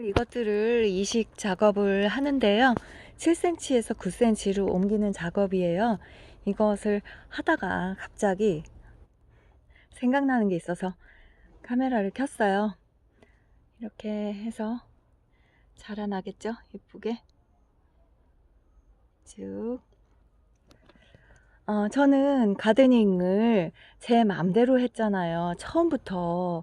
이것들을 이식 작업을 하는데요. 7cm에서 9cm로 옮기는 작업이에요. 이것을 하다가 갑자기 생각나는 게 있어서 카메라를 켰어요. 이렇게 해서 자라나겠죠? 예쁘게 쭉. 저는 가드닝을 제 맘대로 했잖아요. 처음부터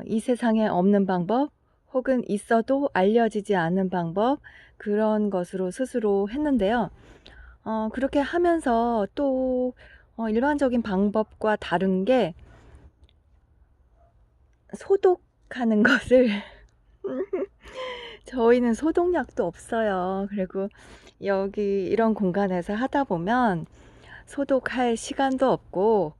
이 세상에 없는 방법, 혹은 있어도 알려지지 않은 방법, 그런 것으로 스스로 했는데요. 그렇게 하면서 또 일반적인 방법과 다른 게 소독하는 것을 저희는 소독약도 없어요. 그리고 여기 이런 공간에서 하다 보면 소독할 시간도 없고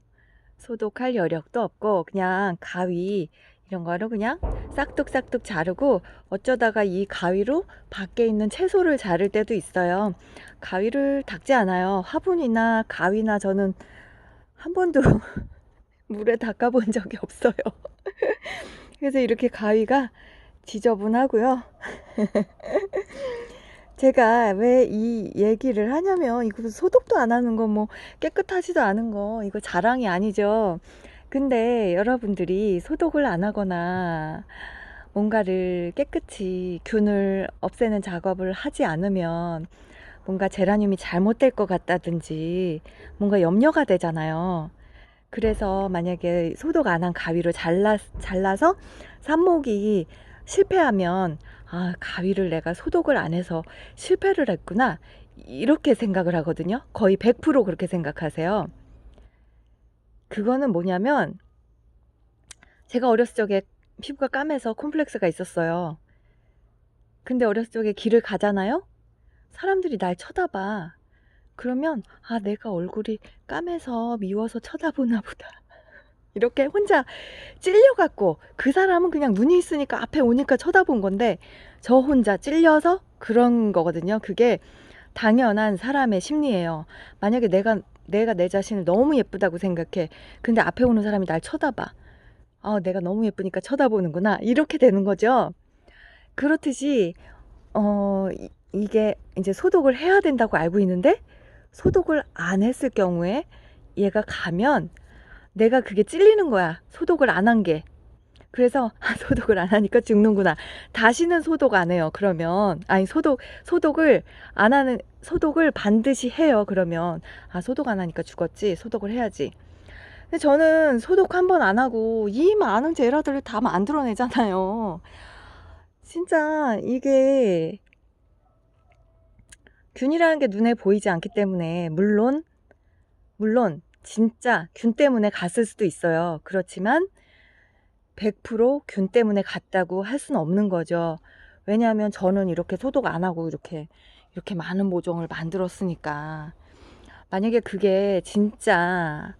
소독할 여력도 없고 그냥 가위 이런 거로 그냥 싹둑싹둑 자르고, 어쩌다가 이 가위로 밖에 있는 채소를 자를 때도 있어요. 가위를 닦지 않아요. 화분이나 가위나 저는 한 번도 물에 닦아본 적이 없어요. 그래서 이렇게 가위가 지저분하고요. 제가 왜 이 얘기를 하냐면, 이거 소독도 안 하는 거, 뭐 깨끗하지도 않은 거, 이거 자랑이 아니죠. 근데 여러분들이 소독을 안 하거나 뭔가를 깨끗이 균을 없애는 작업을 하지 않으면 뭔가 제라늄이 잘못될 것 같다든지 뭔가 염려가 되잖아요. 그래서 만약에 소독 안 한 가위로 잘라서 삽목이 실패하면, 아, 가위를 내가 소독을 안 해서 실패를 했구나, 이렇게 생각을 하거든요. 거의 100% 그렇게 생각하세요. 그거는 뭐냐면, 제가 어렸을 적에 피부가 까매서 콤플렉스가 있었어요. 근데 어렸을 적에 길을 가잖아요. 사람들이 날 쳐다봐. 그러면, 아, 내가 얼굴이 까매서 미워서 쳐다보나 보다, 이렇게 혼자 찔려갖고, 그 사람은 그냥 눈이 있으니까 앞에 오니까 쳐다본 건데 저 혼자 찔려서 그런 거거든요. 그게 당연한 사람의 심리예요. 만약에 내가 내 자신을 너무 예쁘다고 생각해. 근데 앞에 오는 사람이 날 쳐다봐. 아, 내가 너무 예쁘니까 쳐다보는구나, 이렇게 되는 거죠. 그렇듯이 이게 이제 소독을 해야 된다고 알고 있는데 소독을 안 했을 경우에 얘가 가면 내가 그게 찔리는 거야. 소독을 안 한 게. 그래서 소독을 안 하니까 죽는구나. 다시는 소독 안 해요. 그러면 아니, 소독을 안 하는, 소독을 반드시 해요. 그러면, 아, 소독 안 하니까 죽었지, 소독을 해야지. 근데 저는 소독 한 번 안 하고 이 많은 제라들을 다 만들어내잖아요. 진짜 이게 균이라는 게 눈에 보이지 않기 때문에, 물론 진짜 균 때문에 갔을 수도 있어요. 그렇지만 100%균 때문에 갔다고 할 수는 없는 거죠. 왜냐하면 저는 이렇게 소독 안 하고 이렇게 많은 모종을 만들었으니까. 만약에 그게 진짜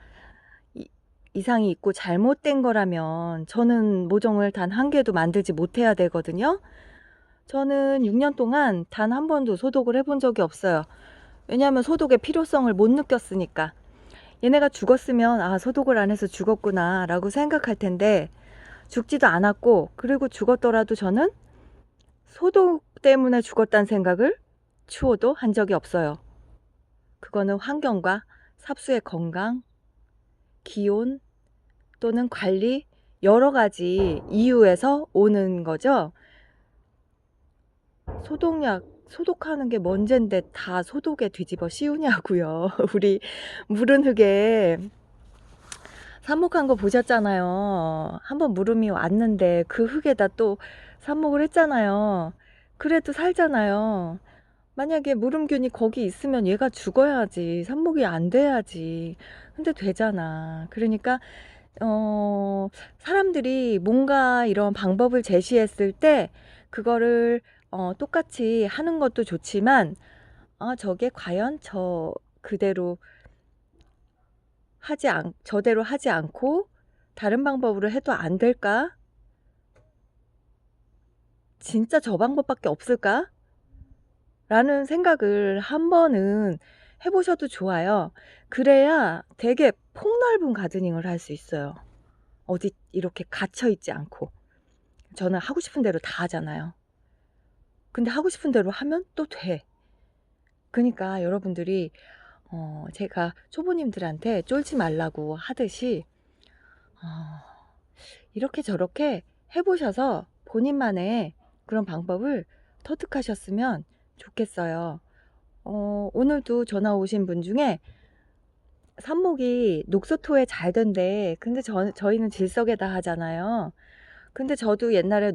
이상이 있고 잘못된 거라면 저는 모종을 단 한 개도 만들지 못해야 되거든요. 저는 6년 동안 단 한 번도 소독을 해본 적이 없어요. 왜냐하면 소독의 필요성을 못 느꼈으니까. 얘네가 죽었으면, 아, 소독을 안 해서 죽었구나 라고 생각할 텐데 죽지도 않았고, 그리고 죽었더라도 저는 소독 때문에 죽었다는 생각을 추호도 한 적이 없어요. 그거는 환경과 삽수의 건강, 기온 또는 관리, 여러 가지 이유에서 오는 거죠. 소독하는 게 문제인데 다 소독에 뒤집어 씌우냐고요. 우리 물은 흙에 삽목한 거 보셨잖아요. 한번 물음이 왔는데 그 흙에다 또 삽목을 했잖아요. 그래도 살잖아요. 만약에 물음균이 거기 있으면 얘가 죽어야지, 삽목이 안 돼야지. 근데 되잖아. 그러니까 사람들이 뭔가 이런 방법을 제시했을 때 그거를 똑같이 하는 것도 좋지만, 저게 과연 그대로 저대로 하지 않고 다른 방법으로 해도 안 될까? 진짜 저 방법밖에 없을까? 라는 생각을 한 번은 해보셔도 좋아요. 그래야 되게 폭넓은 가드닝을 할 수 있어요. 어디 이렇게 갇혀 있지 않고. 저는 하고 싶은 대로 다 하잖아요. 근데 하고 싶은 대로 하면 또 돼. 그러니까 여러분들이 제가 초보님들한테 쫄지 말라고 하듯이 이렇게 저렇게 해보셔서 본인만의 그런 방법을 터득하셨으면 좋겠어요. 오늘도 전화 오신 분 중에 삽목이 녹소토에 잘 된대. 근데 저희는 질석에다 하잖아요. 근데 저도 옛날에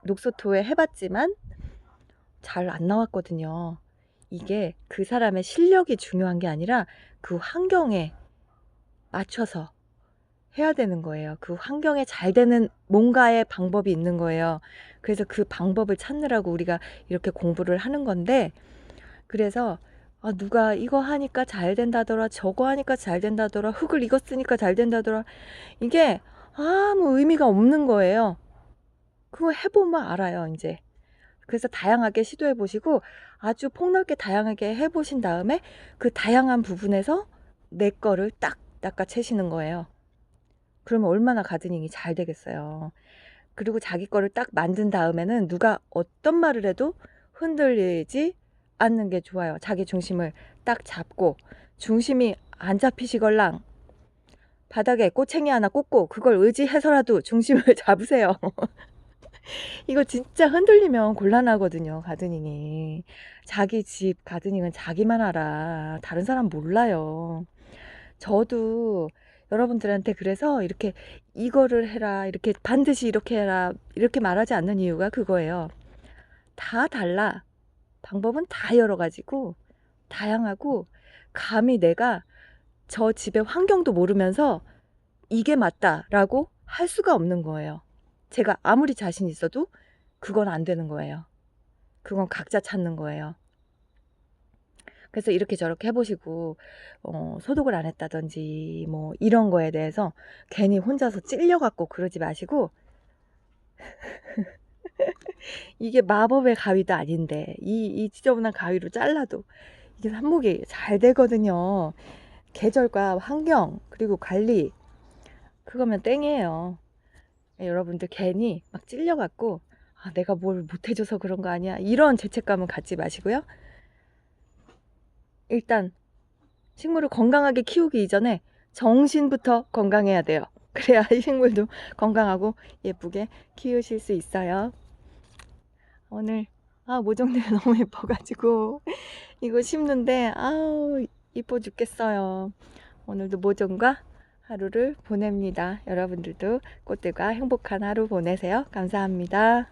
녹소토에 해봤지만 잘 안 나왔거든요. 이게 그 사람의 실력이 중요한 게 아니라 그 환경에 맞춰서 해야 되는 거예요. 그 환경에 잘 되는 뭔가의 방법이 있는 거예요. 그래서 그 방법을 찾느라고 우리가 이렇게 공부를 하는 건데, 그래서 누가 이거 하니까 잘 된다더라, 저거 하니까 잘 된다더라, 흙을 이거 쓰니까 잘 된다더라, 이게 아무 의미가 없는 거예요. 그거 해보면 알아요, 이제. 그래서 다양하게 시도해 보시고 아주 폭넓게 다양하게 해보신 다음에 그 다양한 부분에서 내 거를 딱 낚아채시는 거예요. 그러면 얼마나 가드닝이 잘 되겠어요. 그리고 자기 거를 딱 만든 다음에는 누가 어떤 말을 해도 흔들리지 않는 게 좋아요. 자기 중심을 딱 잡고, 중심이 안 잡히시걸랑 바닥에 꼬챙이 하나 꽂고 그걸 의지해서라도 중심을 잡으세요. 이거 진짜 흔들리면 곤란하거든요, 가드닝이. 자기 집 가드닝은 자기만 알아. 다른 사람 몰라요. 저도 여러분들한테 그래서 이렇게 이거를 해라, 이렇게 반드시 이렇게 해라, 이렇게 말하지 않는 이유가 그거예요. 다 달라. 방법은 다 여러 가지고 다양하고, 감히 내가 저 집의 환경도 모르면서 이게 맞다라고 할 수가 없는 거예요. 제가 아무리 자신 있어도 그건 안 되는 거예요. 그건 각자 찾는 거예요. 그래서 이렇게 저렇게 해보시고 소독을 안 했다든지 뭐 이런 거에 대해서 괜히 혼자서 찔려갖고 그러지 마시고, 이게 마법의 가위도 아닌데 이 지저분한 가위로 잘라도 이게 삽목이 잘 되거든요. 계절과 환경 그리고 관리, 그거면 땡이에요. 여러분들 괜히 막 찔려갖고 내가 뭘 못해줘서 그런 거 아니야, 이런 죄책감은 갖지 마시고요. 일단 식물을 건강하게 키우기 이전에 정신부터 건강해야 돼요. 그래야 이 식물도 건강하고 예쁘게 키우실 수 있어요. 오늘 모종들 너무 예뻐가지고 이거 심는데 아우 이뻐 죽겠어요. 오늘도 모종과 하루를 보냅니다. 여러분들도 꽃들과 행복한 하루 보내세요. 감사합니다.